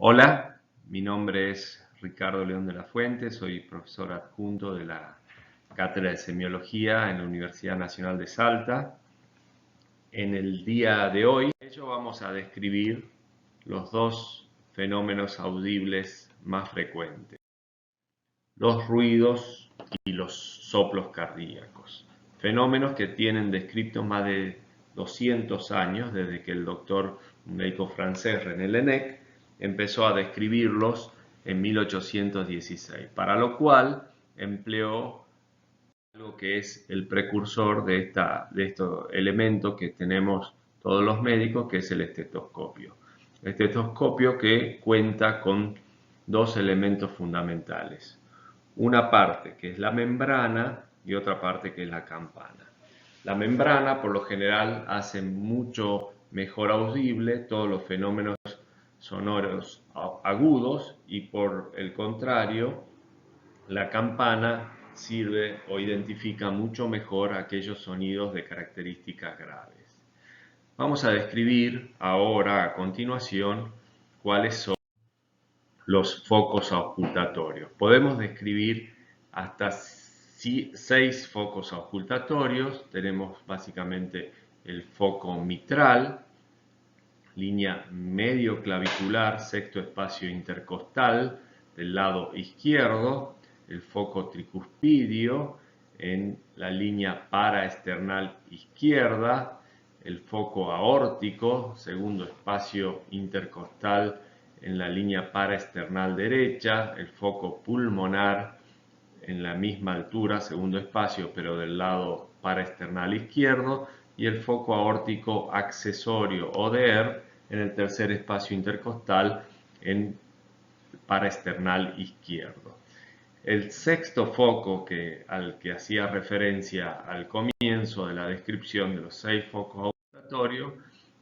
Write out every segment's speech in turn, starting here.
Hola, mi nombre es Ricardo León de la Fuente, soy profesor adjunto de la Cátedra de Semiología en la Universidad Nacional de Salta. En el día de hoy vamos a describir los dos fenómenos audibles más frecuentes, los ruidos y los soplos cardíacos, fenómenos que tienen descritos más de 200 años desde que el doctor, un médico francés, René Laennec, empezó a describirlos en 1816, para lo cual empleó algo que es el precursor de este elemento que tenemos todos los médicos, que es el estetoscopio. El estetoscopio que cuenta con dos elementos fundamentales. Una parte que es la membrana y otra parte que es la campana. La membrana por lo general hace mucho mejor audible todos los fenómenos sonoros agudos y por el contrario la campana sirve o identifica mucho mejor aquellos sonidos de características graves. Vamos a describir ahora a continuación cuáles son los focos auscultatorios. Podemos describir hasta 6 focos auscultatorios. Tenemos básicamente el foco mitral, línea medio clavicular, sexto espacio intercostal del lado izquierdo, el foco tricuspidio en la línea paraesternal izquierda, el foco aórtico, segundo espacio intercostal en la línea paraesternal derecha, el foco pulmonar en la misma altura, segundo espacio, pero del lado paraesternal izquierdo, y el foco aórtico accesorio o DER en el tercer espacio intercostal en paraesternal izquierdo. El sexto foco al que hacía referencia al comienzo de la descripción de los 6 focos auscultatorios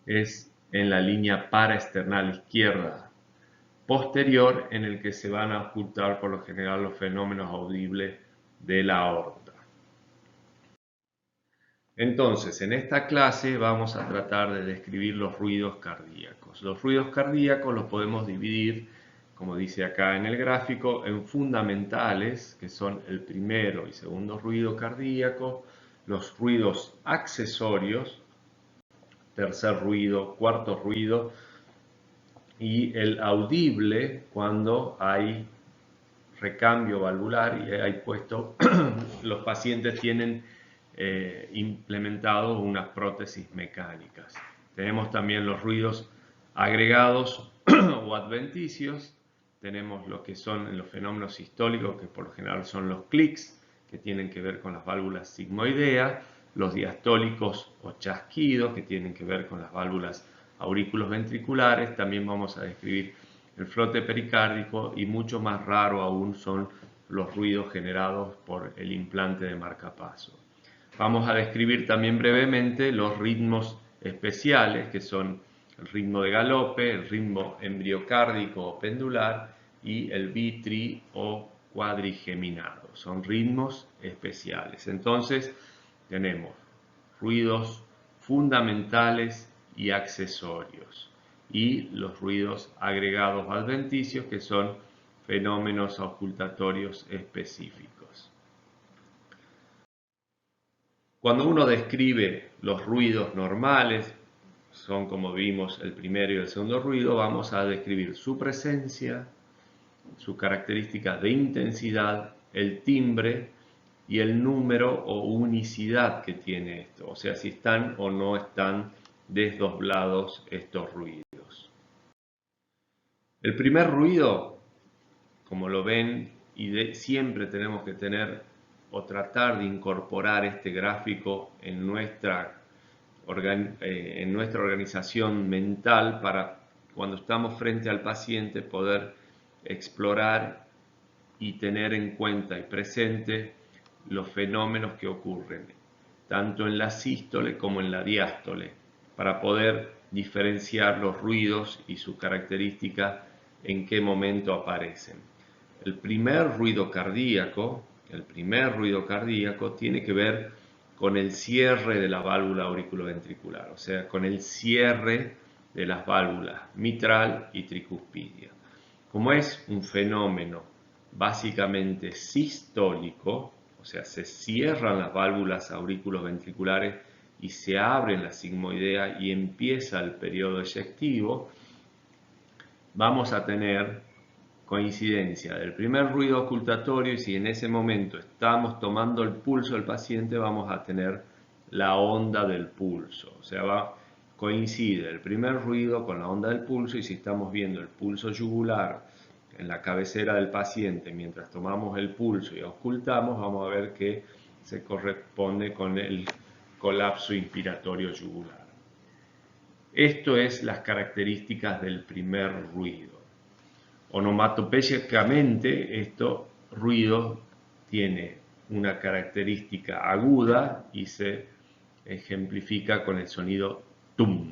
es en la línea paraesternal izquierda posterior, en el que se van a auscultar por lo general los fenómenos audibles de la aorta. Entonces, en esta clase vamos a tratar de describir los ruidos cardíacos. Los ruidos cardíacos los podemos dividir, como dice acá en el gráfico, en fundamentales, que son el primero y segundo ruido cardíaco, los ruidos accesorios, tercer ruido, cuarto ruido, y el audible cuando hay recambio valvular y hay puesto, los pacientes tienen implementado unas prótesis mecánicas. Tenemos también los ruidos agregados o adventicios, tenemos lo que son los fenómenos sistólicos, que por lo general son los clics, que tienen que ver con las válvulas sigmoideas, los diastólicos o chasquidos, que tienen que ver con las válvulas aurículos ventriculares. También vamos a describir el frote pericárdico y mucho más raro aún son los ruidos generados por el implante de marcapaso. Vamos a describir también brevemente los ritmos especiales, que son el ritmo de galope, el ritmo embriocárdico o pendular y el bitri o cuadrigeminado. Son ritmos especiales. Entonces tenemos ruidos fundamentales y accesorios, y los ruidos agregados adventicios, que son fenómenos auscultatorios específicos. Cuando uno describe los ruidos normales, son como vimos el primero y el segundo ruido, vamos a describir su presencia, sus características de intensidad, el timbre y el número o unicidad que tiene esto, o sea, si están o no están desdoblados estos ruidos. El primer ruido, como lo ven, y siempre tenemos que tener o tratar de incorporar este gráfico en nuestra organización mental para cuando estamos frente al paciente poder explorar y tener en cuenta y presente los fenómenos que ocurren tanto en la sístole como en la diástole para poder diferenciar los ruidos y sus características en qué momento aparecen. El primer ruido cardíaco tiene que ver con el cierre de la válvula auriculoventricular, o sea, con el cierre de las válvulas mitral y tricuspidia. Como es un fenómeno básicamente sistólico, o sea, se cierran las válvulas auriculoventriculares y se abren la sigmoidea y empieza el periodo eyectivo, vamos a tener coincidencia del primer ruido ocultatorio, y si en ese momento estamos tomando el pulso del paciente, vamos a tener la onda del pulso. O sea, coincide el primer ruido con la onda del pulso, y si estamos viendo el pulso yugular en la cabecera del paciente mientras tomamos el pulso y ocultamos, vamos a ver que se corresponde con el colapso inspiratorio yugular. Esto es las características del primer ruido. Onomatopéyicamente, esto ruido tiene una característica aguda y se ejemplifica con el sonido tum,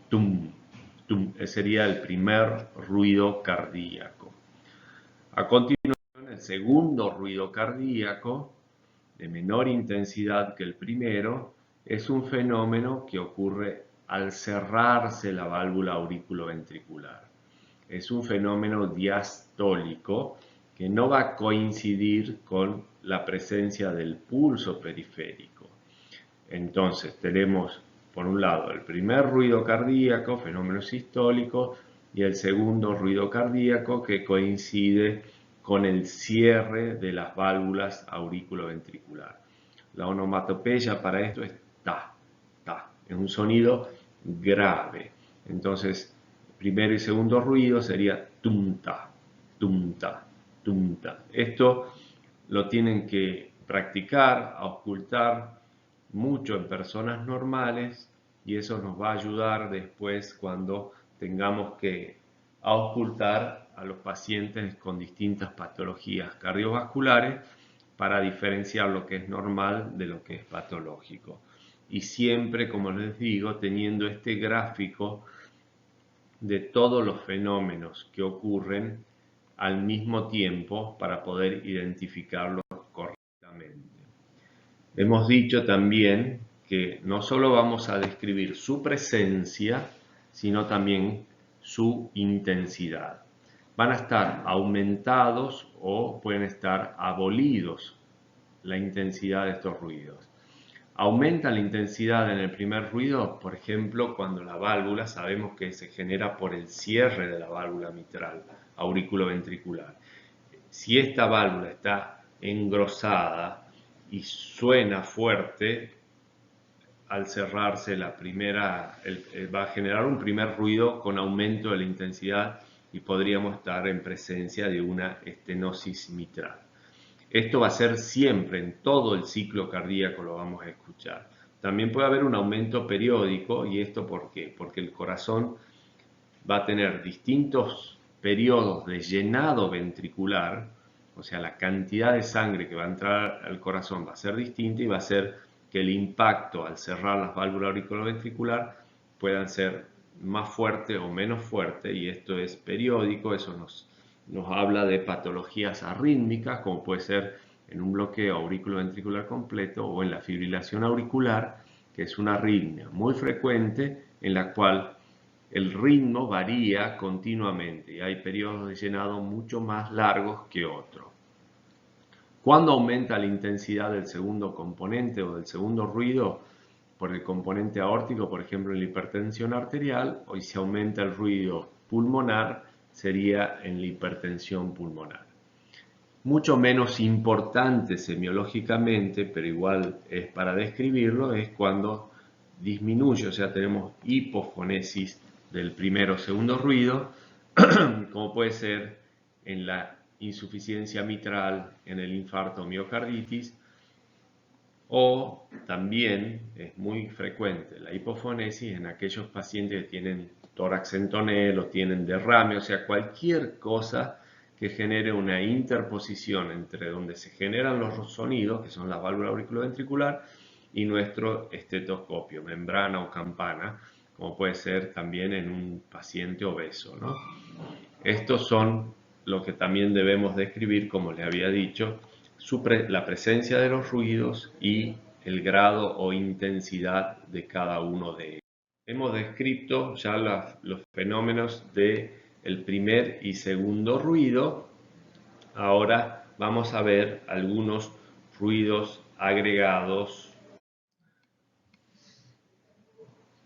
tum, tum. Ese sería el primer ruido cardíaco. A continuación, el segundo ruido cardíaco, de menor intensidad que el primero, es un fenómeno que ocurre al cerrarse la válvula auriculoventricular. Es un fenómeno diastólico que no va a coincidir con la presencia del pulso periférico. Entonces tenemos por un lado el primer ruido cardíaco, fenómeno sistólico, y el segundo ruido cardíaco que coincide con el cierre de las válvulas auriculoventricular. La onomatopeya para esto es ta, ta, es un sonido grave. Entonces, primero y segundo ruido sería tumta, tumta, tumta. Esto lo tienen que practicar, auscultar mucho en personas normales, y eso nos va a ayudar después cuando tengamos que auscultar a los pacientes con distintas patologías cardiovasculares para diferenciar lo que es normal de lo que es patológico. Y siempre, como les digo, teniendo este gráfico de todos los fenómenos que ocurren al mismo tiempo para poder identificarlos correctamente. Hemos dicho también que no solo vamos a describir su presencia, sino también su intensidad. Van a estar aumentados o pueden estar abolidos la intensidad de estos ruidos. Aumenta la intensidad en el primer ruido, por ejemplo, cuando la válvula sabemos que se genera por el cierre de la válvula mitral auriculoventricular. Si esta válvula está engrosada y suena fuerte, al cerrarse la primera, va a generar un primer ruido con aumento de la intensidad y podríamos estar en presencia de una estenosis mitral. Esto va a ser siempre, en todo el ciclo cardíaco lo vamos a escuchar. También puede haber un aumento periódico, ¿y esto por qué? Porque el corazón va a tener distintos periodos de llenado ventricular, o sea, la cantidad de sangre que va a entrar al corazón va a ser distinta, y va a ser que el impacto al cerrar las válvulas auriculoventricular puedan ser más fuerte o menos fuerte, y esto es periódico. Eso nos habla de patologías arrítmicas, como puede ser en un bloqueo auriculoventricular completo o en la fibrilación auricular, que es una arritmia muy frecuente en la cual el ritmo varía continuamente y hay periodos de llenado mucho más largos que otros. ¿Cuándo aumenta la intensidad del segundo componente o del segundo ruido? Por el componente aórtico, por ejemplo, en la hipertensión arterial, o si aumenta el ruido pulmonar, sería en la hipertensión pulmonar. Mucho menos importante semiológicamente, pero igual es para describirlo, es cuando disminuye, o sea, tenemos hipofonesis del primero o segundo ruido, como puede ser en la insuficiencia mitral, en el infarto o miocarditis, o también es muy frecuente la hipofonesis en aquellos pacientes que tienen tórax en tonel o tienen derrame, o sea, cualquier cosa que genere una interposición entre donde se generan los sonidos, que son la válvula auriculoventricular, y nuestro estetoscopio, membrana o campana, como puede ser también en un paciente obeso, ¿no? Estos son lo que también debemos describir, como les había dicho, la presencia de los ruidos y el grado o intensidad de cada uno de ellos. Hemos descrito ya los fenómenos de el primer y segundo ruido, ahora vamos a ver algunos ruidos agregados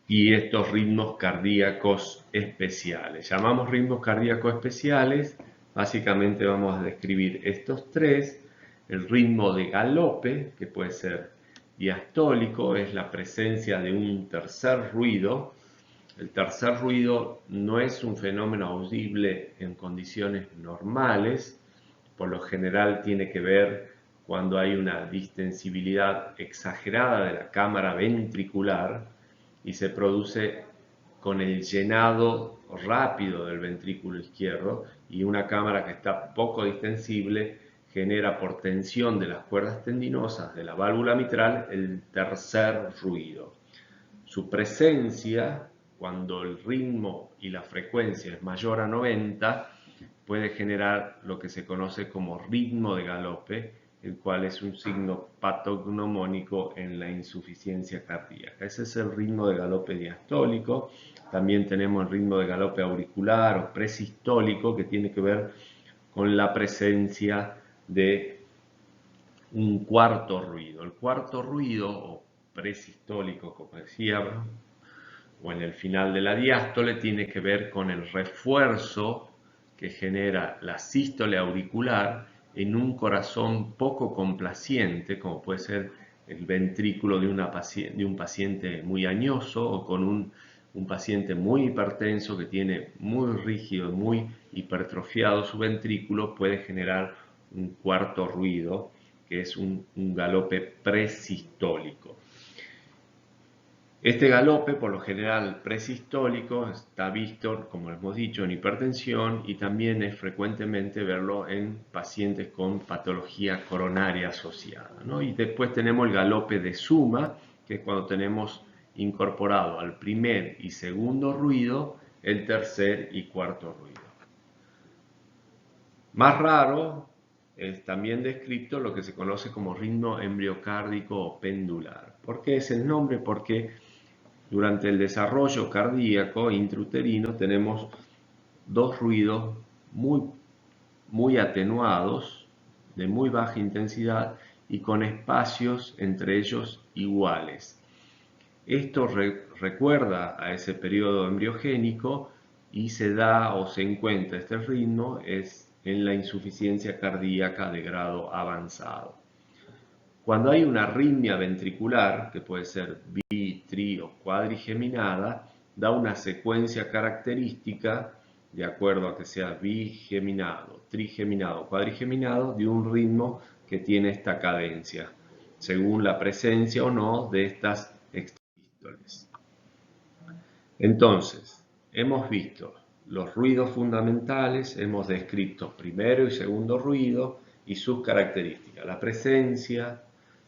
y estos ritmos cardíacos especiales. Llamamos ritmos cardíacos especiales, básicamente vamos a describir estos tres. El ritmo de galope, que puede ser diastólico, es la presencia de un tercer ruido. El tercer ruido no es un fenómeno audible en condiciones normales, por lo general tiene que ver cuando hay una distensibilidad exagerada de la cámara ventricular y se produce con el llenado rápido del ventrículo izquierdo, y una cámara que está poco distensible genera por tensión de las cuerdas tendinosas de la válvula mitral el tercer ruido. Su presencia, cuando el ritmo y la frecuencia es mayor a 90, puede generar lo que se conoce como ritmo de galope, el cual es un signo patognomónico en la insuficiencia cardíaca. Ese es el ritmo de galope diastólico. También tenemos el ritmo de galope auricular o presistólico, que tiene que ver con la presencia de un cuarto ruido. El cuarto ruido, o presistólico, como decíamos, o en el final de la diástole, tiene que ver con el refuerzo que genera la sístole auricular en un corazón poco complaciente, como puede ser el ventrículo de un paciente muy añoso, o con un paciente muy hipertenso que tiene muy rígido, muy hipertrofiado su ventrículo, puede generar un cuarto ruido, que es un galope presistólico. Este galope, por lo general presistólico, está visto, como hemos dicho, en hipertensión, y también es frecuentemente verlo en pacientes con patología coronaria asociada, ¿no? Y después tenemos el galope de suma, que es cuando tenemos incorporado al primer y segundo ruido el tercer y cuarto ruido. Más raro es también descrito lo que se conoce como ritmo embriocárdico o pendular. ¿Por qué es el nombre? Porque durante el desarrollo cardíaco intrauterino tenemos dos ruidos muy atenuados, de muy baja intensidad y con espacios entre ellos iguales. Esto recuerda a ese periodo embriogénico y se da o se encuentra este ritmo es en la insuficiencia cardíaca de grado avanzado. Cuando hay una arritmia ventricular, que puede ser bi, tri o cuadrigeminada, da una secuencia característica, de acuerdo a que sea bigeminado, trigeminado o cuadrigeminado, de un ritmo que tiene esta cadencia, según la presencia o no de estas extrasístoles. Entonces, hemos visto los ruidos fundamentales, hemos descrito primero y segundo ruido y sus características, la presencia,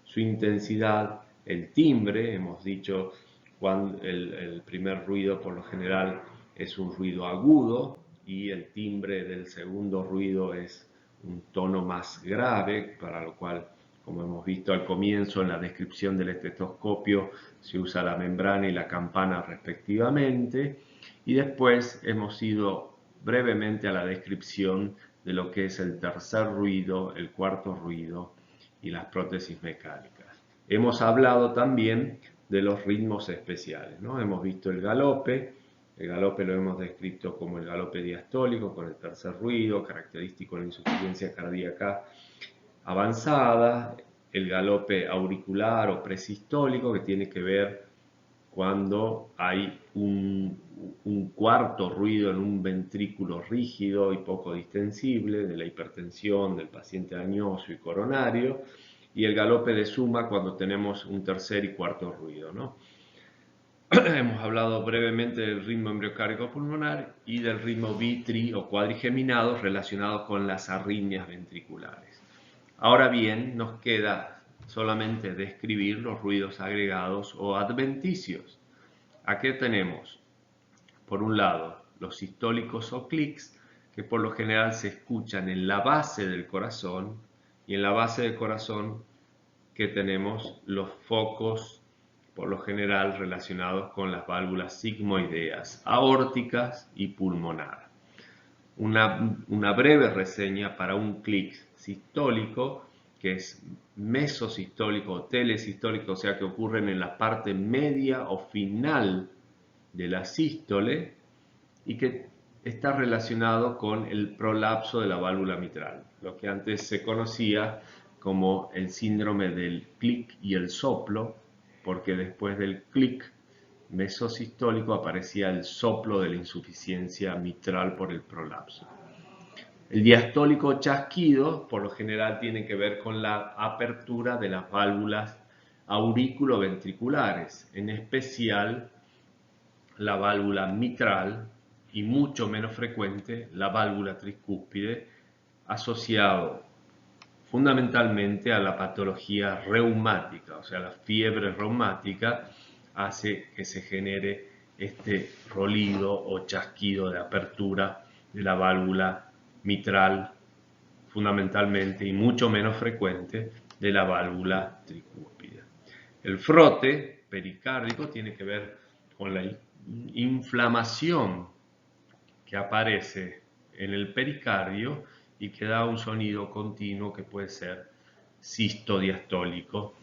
su intensidad, el timbre. Hemos dicho cuando el primer ruido por lo general es un ruido agudo y el timbre del segundo ruido es un tono más grave, para lo cual, como hemos visto al comienzo en la descripción del estetoscopio, se usa la membrana y la campana respectivamente. Y después hemos ido brevemente a la descripción de lo que es el tercer ruido, el cuarto ruido y las prótesis mecánicas. Hemos hablado también de los ritmos especiales, ¿no? Hemos visto el galope lo hemos descrito como el galope diastólico con el tercer ruido, característico de la insuficiencia cardíaca avanzada, el galope auricular o presistólico, que tiene que ver cuando hay un cuarto ruido en un ventrículo rígido y poco distensible, de la hipertensión del paciente añoso y coronario, y el galope de suma cuando tenemos un tercer y cuarto ruido, ¿no? Hemos hablado brevemente del ritmo embriocárdico pulmonar y del ritmo bi, tri o cuadrigeminado relacionado con las arritmias ventriculares. Ahora bien, nos queda solamente describir los ruidos agregados o adventicios. Aquí tenemos, por un lado, los sistólicos o clics, que por lo general se escuchan en la base del corazón, y en la base del corazón que tenemos los focos, por lo general relacionados con las válvulas sigmoideas, aórticas y pulmonar. una breve reseña para un clic sistólico, que es mesosistólico o telesistólico, o sea que ocurren en la parte media o final de la sístole y que está relacionado con el prolapso de la válvula mitral, lo que antes se conocía como el síndrome del clic y el soplo, porque después del clic mesosistólico aparecía el soplo de la insuficiencia mitral por el prolapso. El diastólico chasquido, por lo general, tiene que ver con la apertura de las válvulas aurículo-ventriculares, en especial la válvula mitral y mucho menos frecuente la válvula tricúspide, asociado fundamentalmente a la patología reumática, o sea, la fiebre reumática hace que se genere este rolido o chasquido de apertura de la válvula mitral, fundamentalmente y mucho menos frecuente de la válvula tricúspide. El frote pericárdico tiene que ver con la inflamación que aparece en el pericardio y que da un sonido continuo que puede ser sistodiastólico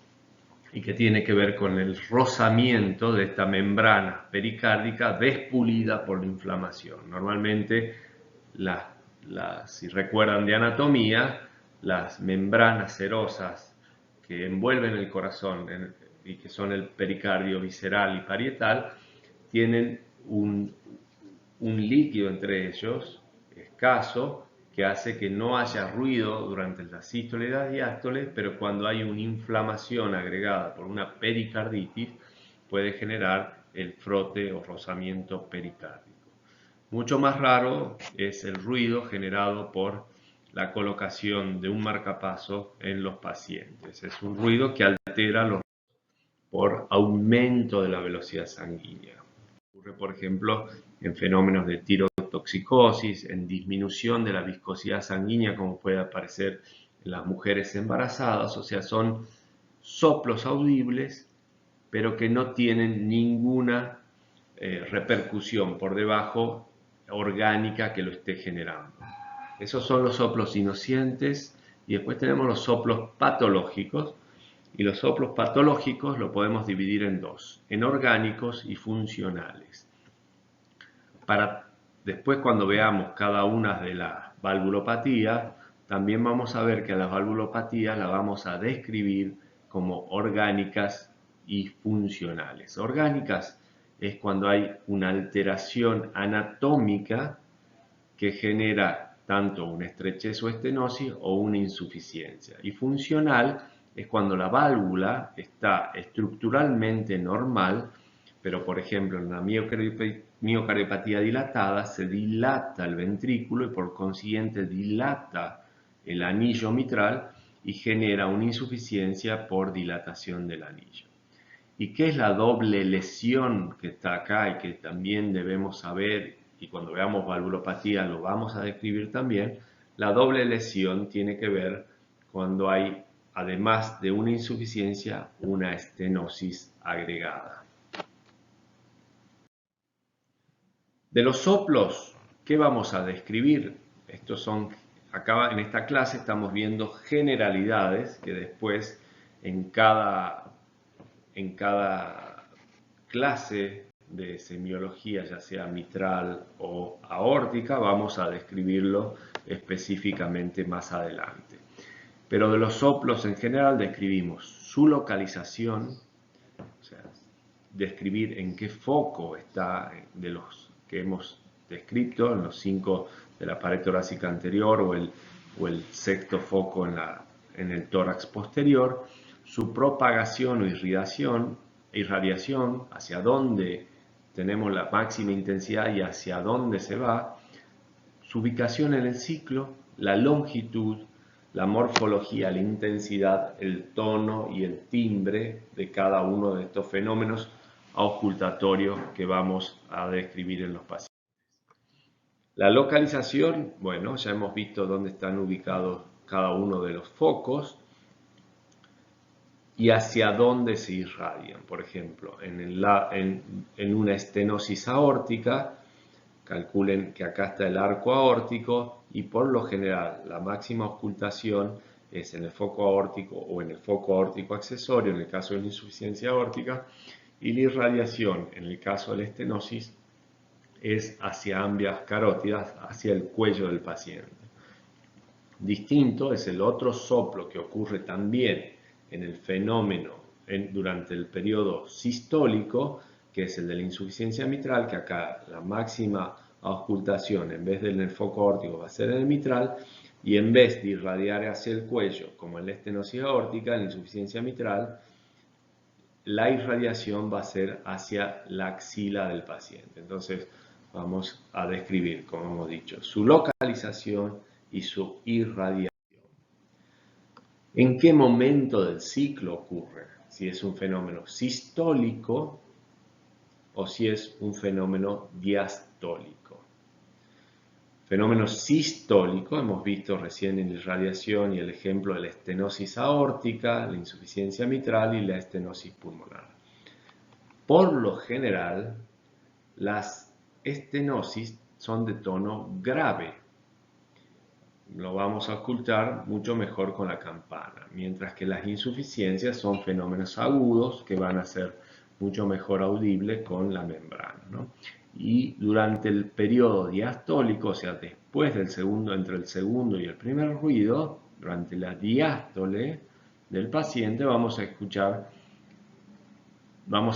y que tiene que ver con el rozamiento de esta membrana pericárdica despulida por la inflamación. Normalmente, si recuerdan de anatomía, las membranas serosas que envuelven el corazón y que son el pericardio visceral y parietal, tienen un líquido entre ellos, escaso, que hace que no haya ruido durante la sístole y la diástole, pero cuando hay una inflamación agregada por una pericarditis, puede generar el frote o rozamiento pericárdico. Mucho más raro es el ruido generado por la colocación de un marcapaso en los pacientes. Es un ruido que altera por aumento de la velocidad sanguínea. Ocurre, por ejemplo, en fenómenos de tirotoxicosis, en disminución de la viscosidad sanguínea, como puede aparecer en las mujeres embarazadas, o sea, son soplos audibles, pero que no tienen ninguna repercusión por debajo orgánica que lo esté generando. Esos son los soplos inocentes y después tenemos los soplos patológicos, y los soplos patológicos lo podemos dividir en dos, en orgánicos y funcionales. Después, cuando veamos cada una de las valvulopatías, también vamos a ver que a las valvulopatías las vamos a describir como orgánicas y funcionales. Orgánicas es cuando hay una alteración anatómica que genera tanto una estrechez o estenosis o una insuficiencia. Y funcional es cuando la válvula está estructuralmente normal, pero por ejemplo en la miocardiopatía dilatada se dilata el ventrículo y por consiguiente dilata el anillo mitral y genera una insuficiencia por dilatación del anillo. ¿Y qué es la doble lesión que está acá y que también debemos saber? Y cuando veamos valvulopatía lo vamos a describir también. La doble lesión tiene que ver cuando hay, además de una insuficiencia, una estenosis agregada. De los soplos, ¿qué vamos a describir? Estos son, acá en esta clase estamos viendo generalidades que después en cada clase de semiología, ya sea mitral o aórtica, vamos a describirlo específicamente más adelante. Pero de los soplos en general describimos su localización, o sea, describir en qué foco está de los que hemos descrito, en los 5 de la pared torácica anterior o el sexto foco en el tórax posterior, su propagación o irradiación, hacia dónde tenemos la máxima intensidad y hacia dónde se va, su ubicación en el ciclo, la longitud, la morfología, la intensidad, el tono y el timbre de cada uno de estos fenómenos auscultatorios que vamos a describir en los pacientes. La localización, bueno, ya hemos visto dónde están ubicados cada uno de los focos y hacia dónde se irradian. Por ejemplo, en una estenosis aórtica, calculen que acá está el arco aórtico y por lo general la máxima auscultación es en el foco aórtico o en el foco aórtico accesorio en el caso de la insuficiencia aórtica, y la irradiación en el caso de la estenosis es hacia ambas carótidas, hacia el cuello del paciente. Distinto es el otro soplo que ocurre también en el fenómeno durante el periodo sistólico, que es el de la insuficiencia mitral, que acá la máxima auscultación en vez del foco aórtico va a ser en el mitral, y en vez de irradiar hacia el cuello, como en la estenosis aórtica, en la insuficiencia mitral, la irradiación va a ser hacia la axila del paciente. Entonces vamos a describir, como hemos dicho, su localización y su irradiación. ¿En qué momento del ciclo ocurre? Si es un fenómeno sistólico o si es un fenómeno diastólico. Fenómeno sistólico, hemos visto recién en la irradiación y el ejemplo de la estenosis aórtica, la insuficiencia mitral y la estenosis pulmonar. Por lo general, las estenosis son de tono grave. Lo vamos a ocultar mucho mejor con la campana, mientras que las insuficiencias son fenómenos agudos que van a ser mucho mejor audibles con la membrana, ¿no? Y durante el periodo diastólico, o sea, después del segundo, entre el segundo y el primer ruido, durante la diástole del paciente vamos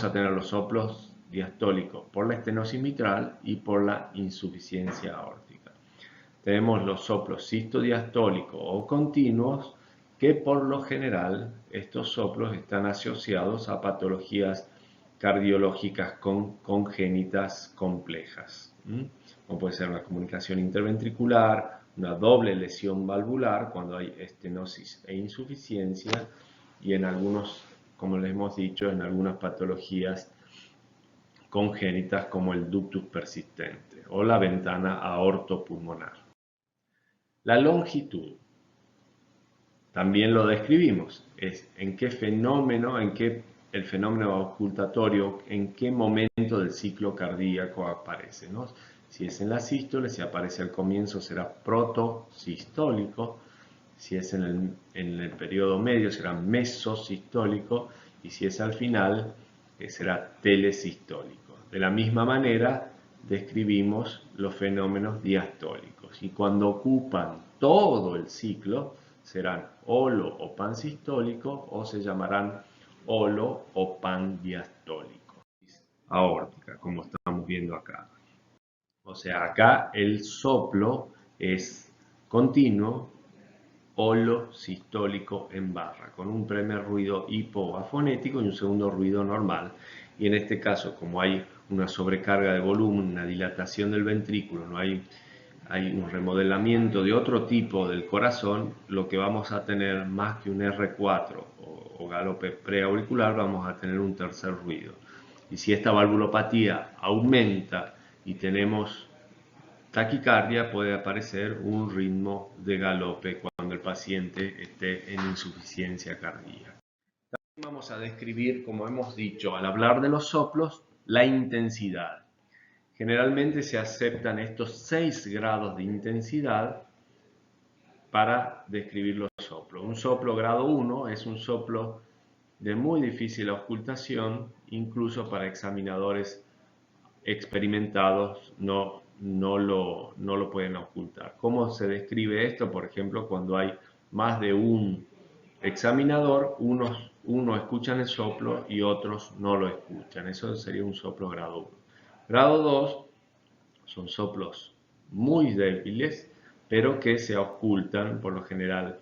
a tener los soplos diastólicos por la estenosis mitral y por la insuficiencia aórtica. Tenemos los soplos sistodiastólicos o continuos, que por lo general estos soplos están asociados a patologías cardiológicas congénitas complejas, como puede ser una comunicación interventricular, una doble lesión valvular cuando hay estenosis e insuficiencia, y en algunos, como les hemos dicho, en algunas patologías congénitas como el ductus persistente o la ventana aortopulmonar. La longitud, también lo describimos, es en qué fenómeno, el fenómeno auscultatorio, en qué momento del ciclo cardíaco aparece, ¿no? Si es en la sístole, si aparece al comienzo será protosistólico, si es en el periodo medio será mesosistólico y si es al final será telesistólico. De la misma manera describimos los fenómenos diastólicos y cuando ocupan todo el ciclo serán holo o pansistólicos o se llamarán holo o pandiastólicos. Aórtica, como estamos viendo acá. O sea, acá el soplo es continuo, holo sistólico en barra, con un primer ruido hipoafonético y un segundo ruido normal. Y en este caso, como hay una sobrecarga de volumen, una dilatación del ventrículo, no hay un remodelamiento de otro tipo del corazón, lo que vamos a tener más que un R4 o galope preauricular, vamos a tener un tercer ruido. Y si esta valvulopatía aumenta y tenemos taquicardia, puede aparecer un ritmo de galope cuando el paciente esté en insuficiencia cardíaca. También vamos a describir, como hemos dicho, al hablar de los soplos, la intensidad. Generalmente se aceptan estos 6 grados de intensidad para describir los soplos. Un soplo grado 1 es un soplo de muy difícil auscultación, incluso para examinadores experimentados no lo pueden ocultar. ¿Cómo se describe esto? Por ejemplo, cuando hay más de un examinador, unos escuchan el soplo y otros no lo escuchan. Eso sería un soplo grado 1. Grado 2 son soplos muy débiles, pero que se ocultan por lo general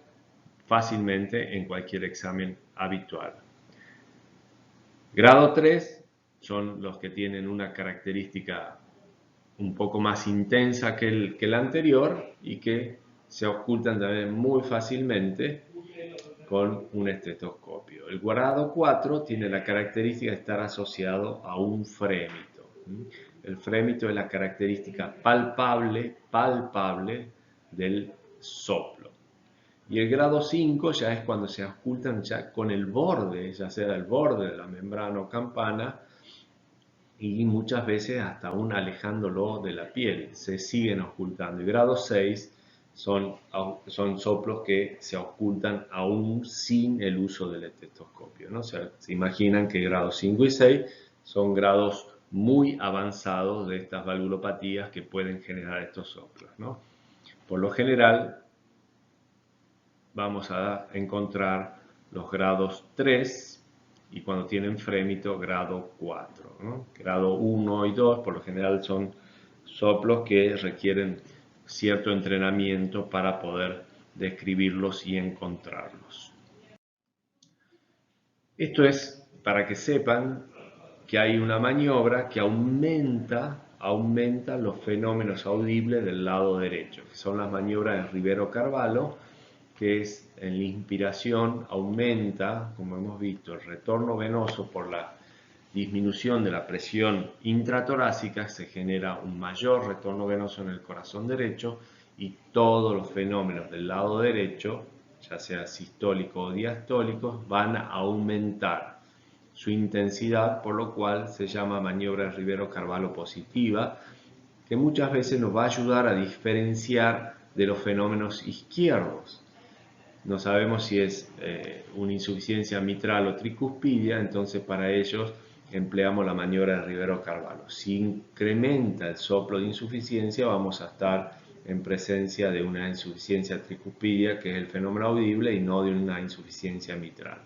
fácilmente en cualquier examen habitual. Grado 3 son los que tienen una característica un poco más intensa que el anterior y que se ocultan también muy fácilmente con un estetoscopio. El grado 4 tiene la característica de estar asociado a un frémito. El frémito es la característica palpable del soplo. Y el grado 5 ya es cuando se ocultan ya con el borde, ya sea el borde de la membrana o campana, y muchas veces hasta aún alejándolo de la piel, se siguen ocultando. Y grado 6 son soplos que se ocultan aún sin el uso del estetoscopio, ¿no? O sea, se imaginan que grados 5 y 6 son grados muy avanzados de estas valvulopatías que pueden generar estos soplos, ¿no? Por lo general, vamos a encontrar los grados 3 y cuando tienen frémito, grado 4, ¿no? Grado 1 y 2 por lo general son soplos que requieren cierto entrenamiento para poder describirlos y encontrarlos. Esto es para que sepan que hay una maniobra que aumenta los fenómenos audibles del lado derecho, que son las maniobras de Rivero-Carvalho, que es en la inspiración aumenta, como hemos visto, el retorno venoso por la disminución de la presión intratorácica, se genera un mayor retorno venoso en el corazón derecho y todos los fenómenos del lado derecho, ya sea sistólicos o diastólicos, van a aumentar su intensidad, por lo cual se llama maniobra Rivero-Carvalho positiva, que muchas veces nos va a ayudar a diferenciar de los fenómenos izquierdos. No sabemos si es una insuficiencia mitral o tricuspidia, entonces para ellos empleamos la maniobra de Rivero-Carvalho. Si incrementa el soplo de insuficiencia, vamos a estar en presencia de una insuficiencia tricuspidia, que es el fenómeno audible, y no de una insuficiencia mitral.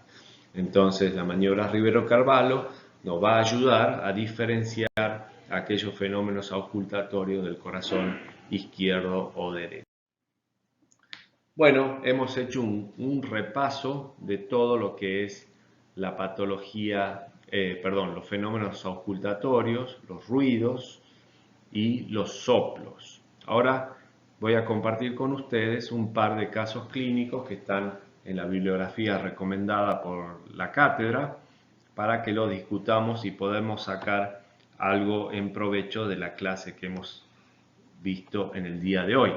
Entonces la maniobra Rivero-Carvalho nos va a ayudar a diferenciar aquellos fenómenos auscultatorios del corazón izquierdo o derecho. Bueno, hemos hecho un repaso de todo lo que es la patología, los fenómenos auscultatorios, los ruidos y los soplos. Ahora voy a compartir con ustedes un par de casos clínicos que están en la bibliografía recomendada por la cátedra para que lo discutamos y podamos sacar algo en provecho de la clase que hemos visto en el día de hoy.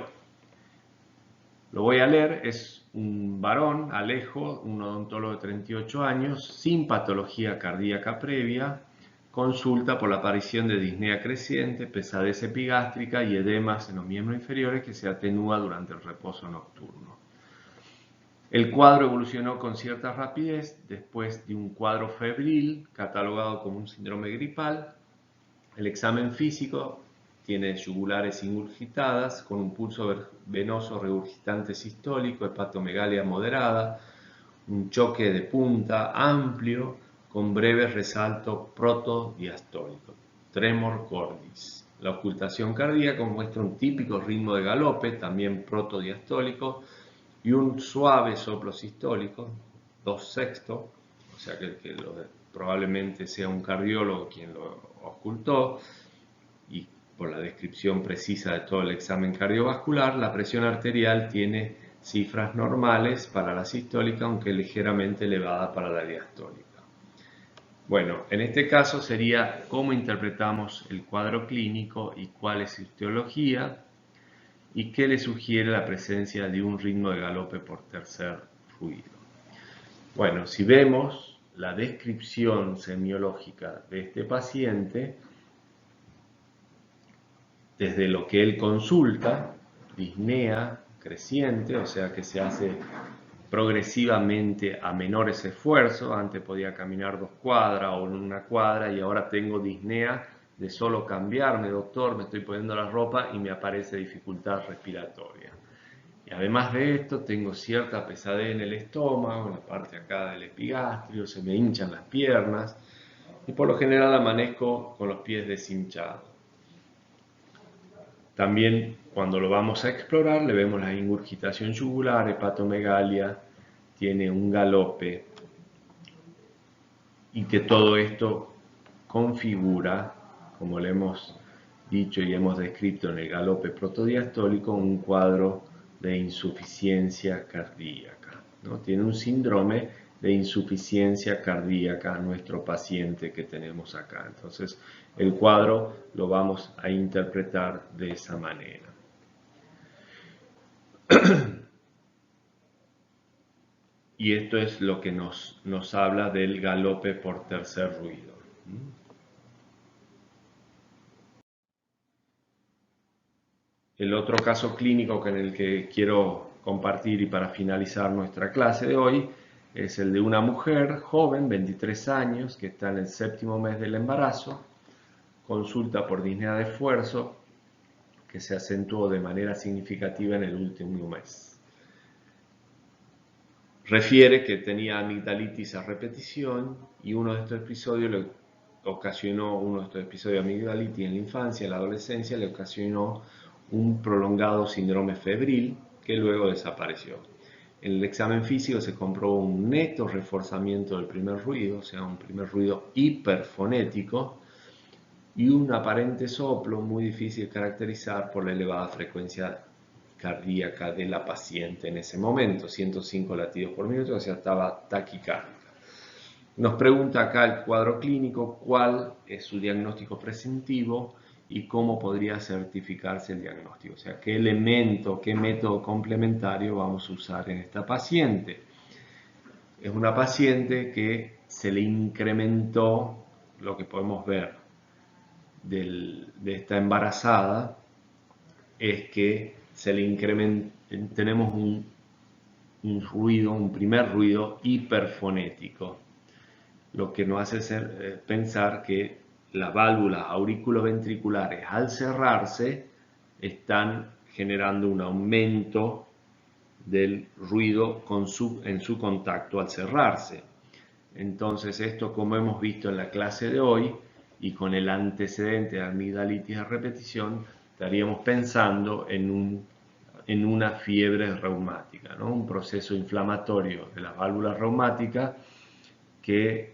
Lo voy a leer, es un varón, Alejo, un odontólogo de 38 años, sin patología cardíaca previa, consulta por la aparición de disnea creciente, pesadez epigástrica y edemas en los miembros inferiores que se atenúa durante el reposo nocturno. El cuadro evolucionó con cierta rapidez después de un cuadro febril catalogado como un síndrome gripal. El examen físico tiene yugulares ingurgitadas con un pulso venoso regurgitante sistólico, hepatomegalia moderada, un choque de punta amplio con breve resalto protodiastólico, tremor cordis. La ocultación cardíaca muestra un típico ritmo de galope, también protodiastólico, y un suave soplo sistólico, 2/6, o sea que probablemente sea un cardiólogo quien lo ocultó, y por la descripción precisa de todo el examen cardiovascular, la presión arterial tiene cifras normales para la sistólica, aunque ligeramente elevada para la diastólica. Bueno, en este caso sería cómo interpretamos el cuadro clínico y cuál es su etiología y qué le sugiere la presencia de un ritmo de galope por tercer ruido. Bueno, si vemos la descripción semiológica de este paciente, desde lo que él consulta, disnea creciente, o sea que se hace progresivamente a menores esfuerzos. Antes podía caminar 2 cuadras o 1 cuadra y ahora tengo disnea de solo cambiarme, doctor, me estoy poniendo la ropa y me aparece dificultad respiratoria. Y además de esto tengo cierta pesadez en el estómago, en la parte acá del epigastrio, se me hinchan las piernas y por lo general amanezco con los pies deshinchados. También cuando lo vamos a explorar le vemos la ingurgitación yugular, hepatomegalia, tiene un galope y que todo esto configura, como le hemos dicho y hemos descrito en el galope protodiastólico, un cuadro de insuficiencia cardíaca, ¿no? Tiene un síndrome de insuficiencia cardíaca nuestro paciente que tenemos acá. Entonces, el cuadro lo vamos a interpretar de esa manera. Y esto es lo que nos habla del galope por tercer ruido. El otro caso clínico con el que quiero compartir y para finalizar nuestra clase de hoy es el de una mujer joven, 23 años, que está en el 7º mes del embarazo, consulta por disnea de esfuerzo, que se acentuó de manera significativa en el último mes. Refiere que tenía amigdalitis a repetición y uno de estos episodios de amigdalitis en la infancia, en la adolescencia, le ocasionó un prolongado síndrome febril que luego desapareció. En el examen físico se comprobó un neto reforzamiento del primer ruido, o sea, un primer ruido hiperfonético, y un aparente soplo muy difícil de caracterizar por la elevada frecuencia cardíaca de la paciente en ese momento, 105 latidos por minuto, o sea, estaba taquicárdica. Nos pregunta acá el cuadro clínico cuál es su diagnóstico prescriptivo y cómo podría certificarse el diagnóstico, o sea, qué elemento, qué método complementario vamos a usar en esta paciente. Es una paciente que se le incrementó, lo que podemos ver de esta embarazada, es que tenemos un ruido, un primer ruido hiperfonético, lo que nos hace pensar que las válvulas auriculoventriculares al cerrarse están generando un aumento del ruido en su contacto al cerrarse. Entonces esto, como hemos visto en la clase de hoy y con el antecedente de amigdalitis a repetición, estaríamos pensando en una fiebre reumática, ¿no? Un proceso inflamatorio de las válvulas reumáticas que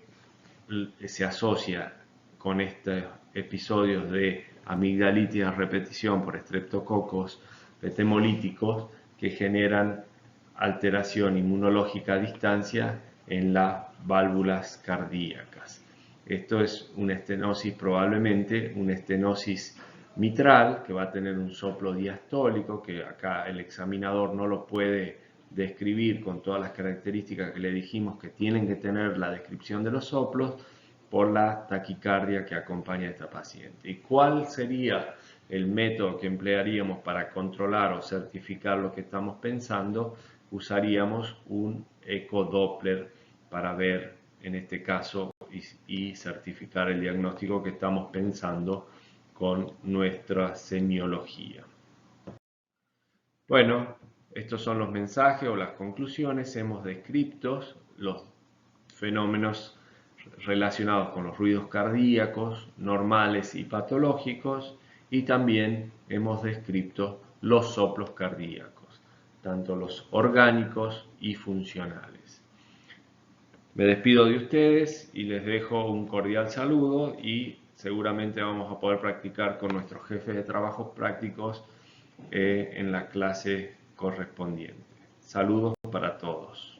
se asocia con estos episodios de amigdalitis a repetición por estreptococos petemolíticos que generan alteración inmunológica a distancia en las válvulas cardíacas. Esto es una estenosis, probablemente una estenosis mitral, que va a tener un soplo diastólico, que acá el examinador no lo puede describir con todas las características que le dijimos que tienen que tener la descripción de los soplos, por la taquicardia que acompaña a esta paciente. ¿Y cuál sería el método que emplearíamos para controlar o certificar lo que estamos pensando? Usaríamos un ecodoppler para ver, en este caso, y certificar el diagnóstico que estamos pensando con nuestra semiología. Bueno, estos son los mensajes o las conclusiones. Hemos descrito los fenómenos relacionados con los ruidos cardíacos, normales y patológicos, y también hemos descrito los soplos cardíacos, tanto los orgánicos y funcionales. Me despido de ustedes y les dejo un cordial saludo y seguramente vamos a poder practicar con nuestros jefes de trabajos prácticos en la clase correspondiente. Saludos para todos.